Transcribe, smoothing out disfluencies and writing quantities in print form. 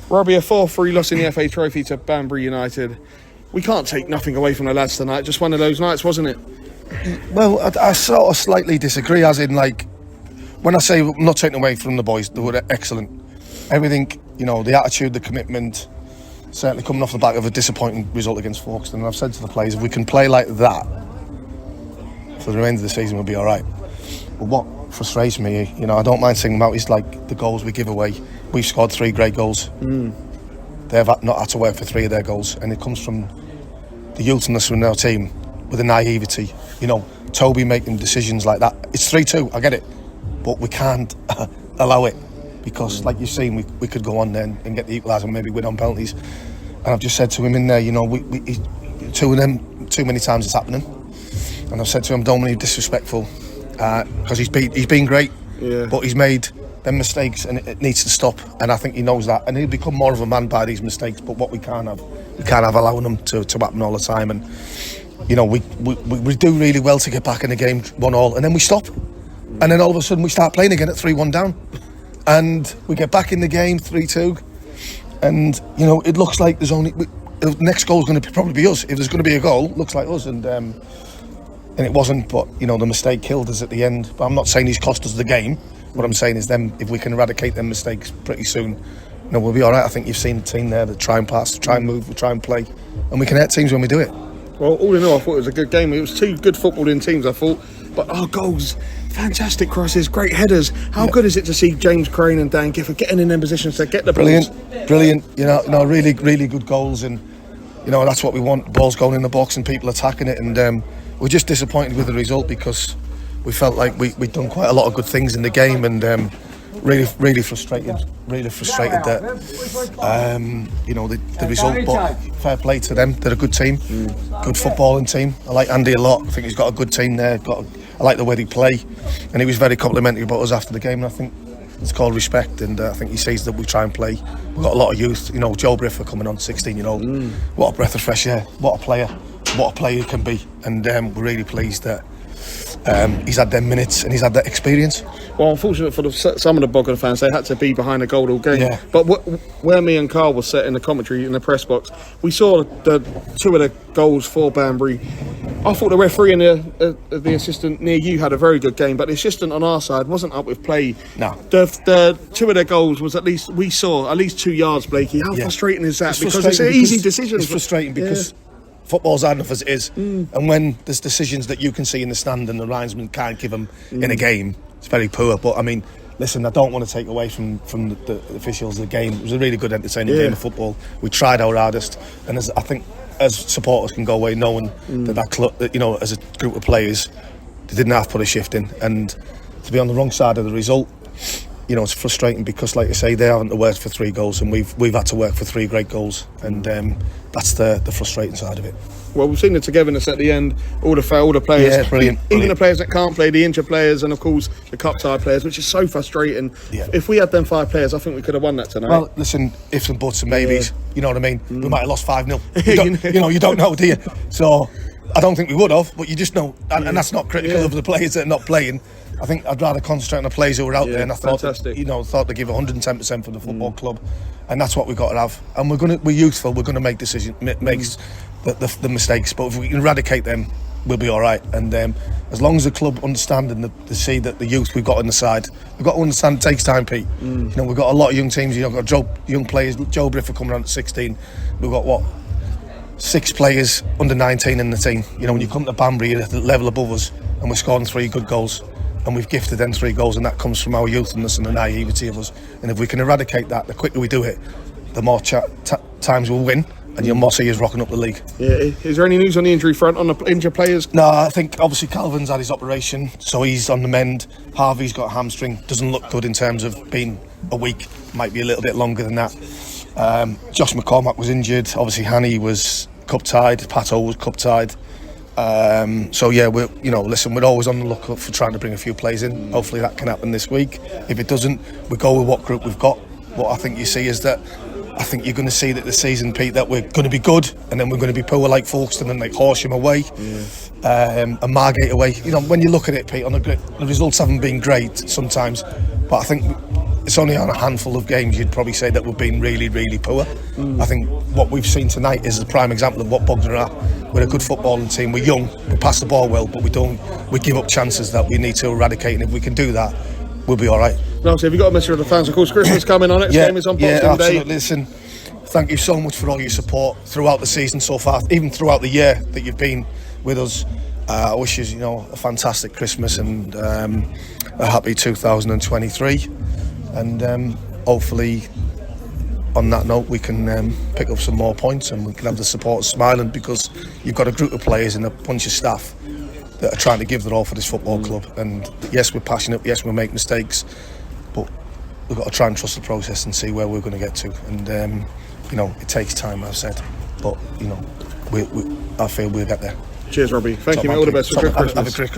Robbie, a 4-3 loss in the FA Trophy to Banbury United. We can't take nothing away from the lads tonight. Just one of those nights, wasn't it? Well, I sort of slightly disagree, as in, like, when I say I'm not taking away from the boys, they were excellent. Everything, the attitude, the commitment, certainly coming off the back of a disappointing result against Folkestone. And I've said to the players, if we can play like that for the remainder of the season, we'll be all right. But what frustrates me, I don't mind singing about, is like the goals we give away. We've scored 3 great goals. They've not had to work for 3 of their goals, and it comes from the youthfulness in our team with the naivety. Toby making decisions like that. It's 3-2, I get it, but we can't allow it, because, like you've seen, we could go on there and get the equaliser and maybe win on penalties. And I've just said to him in there, we 2 of them, too many times it's happening. And I've said to him, don't want to be disrespectful, because he's been great, but he's made them mistakes and it needs to stop. And I think he knows that, and he'll become more of a man by these mistakes. But what we can't have allowing them to happen all the time. And we do really well to get back in the game 1-1, and then we stop, and then all of a sudden we start playing again at 3-1 down, and we get back in the game 3-2, and it looks like there's only the next goal is going to probably be us. If there's going to be a goal, it looks like us, and it wasn't. But the mistake killed us at the end. But I'm not saying he's cost us the game. What I'm saying is, if we can eradicate them mistakes pretty soon, we'll be all right. I think you've seen the team there that try and pass, try and move, try and play, and we can hurt teams when we do it. Well, all in all, I thought it was a good game. It was 2 good footballing teams, I thought. But our goals, fantastic crosses, great headers. How good is it to see James Crane and Dan Gifford getting in them positions to get the balls? Brilliant. Really, really good goals, and that's what we want. Balls going in the box and people attacking it. And we're just disappointed with the result, because we felt like we'd done quite a lot of good things in the game, and really frustrated that the result. But fair play to them. They're a good team, good footballing team. I like Andy a lot. I think he's got a good team there. I like the way they play, and he was very complimentary about us after the game. And I think it's called respect, and I think he sees that we try and play. We've got a lot of youth. Joe Briffer coming on, 16-year-old. What a breath of fresh air. What a player he can be. And we're really pleased that he's had them minutes and he's had that experience. Well, unfortunately for some of the Bognor fans, they had to be behind the goal all game. Yeah. But where me and Carl were sat in the commentary in the press box, we saw the 2 of the goals for Banbury. I thought the referee and the assistant near you had a very good game, but the assistant on our side wasn't up with play. No. The 2 of their goals was we saw at least 2 yards, Blakey. How frustrating is that? Because it's an easy decision. It's frustrating because football's hard enough as it is, and when there's decisions that you can see in the stand and the linesman can't give them in a game, it's very poor. But I mean, listen, I don't want to take away from the officials of the game. It was a really good, entertaining game of football. We tried our hardest, and I think as supporters can go away knowing that club, as a group of players, they didn't have to put a shift in, and to be on the wrong side of the result, it's frustrating, because, like I say, they haven't worked for 3 goals, and we've had to work for 3 great goals, and that's the frustrating side of it. Well, we've seen the togetherness at the end. All the players, yeah, brilliant. Even the players that can't play, the injured players, and of course the cup side players, which is so frustrating. Yeah. If we had them 5 players, I think we could have won that tonight. Well, listen, ifs and buts and maybes. You know what I mean? We might have lost 5-0. You don't know, do you? So I don't think we would have, but you just know, and that's not critical of the players that are not playing. I think I'd rather concentrate on the players who are out there, and I thought to give 110% for the football club, and that's what we've got to have. And we're youthful. We're going to make decisions, makes the mistakes, but if we can eradicate them, we'll be all right. And as long as the club understand and they see that the youth we've got on the side, we've got to understand it takes time, Pete. We've got a lot of young teams. We've got young players. Joe Briffer coming on at 16. We've got 6 players under 19 in the team. When you come to Banbury, you're at the level above us, and we're scoring 3 good goals. And we've gifted them 3 goals, and that comes from our youthfulness and the naivety of us. And if we can eradicate that, the quicker we do it, the more times we'll win, and you'll more see us rocking up the league. Yeah. Is there any news on the injury front, on the injured players? No, I think obviously Calvin's had his operation, so he's on the mend. Harvey's got a hamstring, doesn't look good in terms of being a week, might be a little bit longer than that. Josh McCormack was injured, obviously Hanny was cup-tied, Pato was cup-tied. So yeah, we're always on the lookout for trying to bring a few players in. Hopefully that can happen this week. If it doesn't, we go with what group we've got. What I think you see is that I think you're going to see that this season, Pete, that we're going to be good, and then we're going to be poor like Folkestone and like Horsham away, and Margate away. When you look at it, Pete, the results haven't been great sometimes, but I think it's only on a handful of games you'd probably say that we've been really, really poor. I think what we've seen tonight is a prime example of what Bogdan are at. We're a good footballing team. We're young. We pass the ball well, but we give up chances that we need to eradicate. And if we can do that, we'll be all right. Now, so have you got a message to the fans? Of course, Christmas coming on. Next game is on Boxing Day. Absolutely. Listen, thank you so much for all your support throughout the season so far, even throughout the year that you've been with us. I wish you, a fantastic Christmas and a happy 2023. And hopefully, on that note, we can pick up some more points and we can have the support smiling, because you've got a group of players and a bunch of staff that are trying to give their all for this football club. And yes, we're passionate, yes, we make mistakes, but we've got to try and trust the process and see where we're going to get to. And it takes time, I've said, but I feel we'll get there. Cheers, Robbie. Thank you, mate. All the best for Christmas. Have a great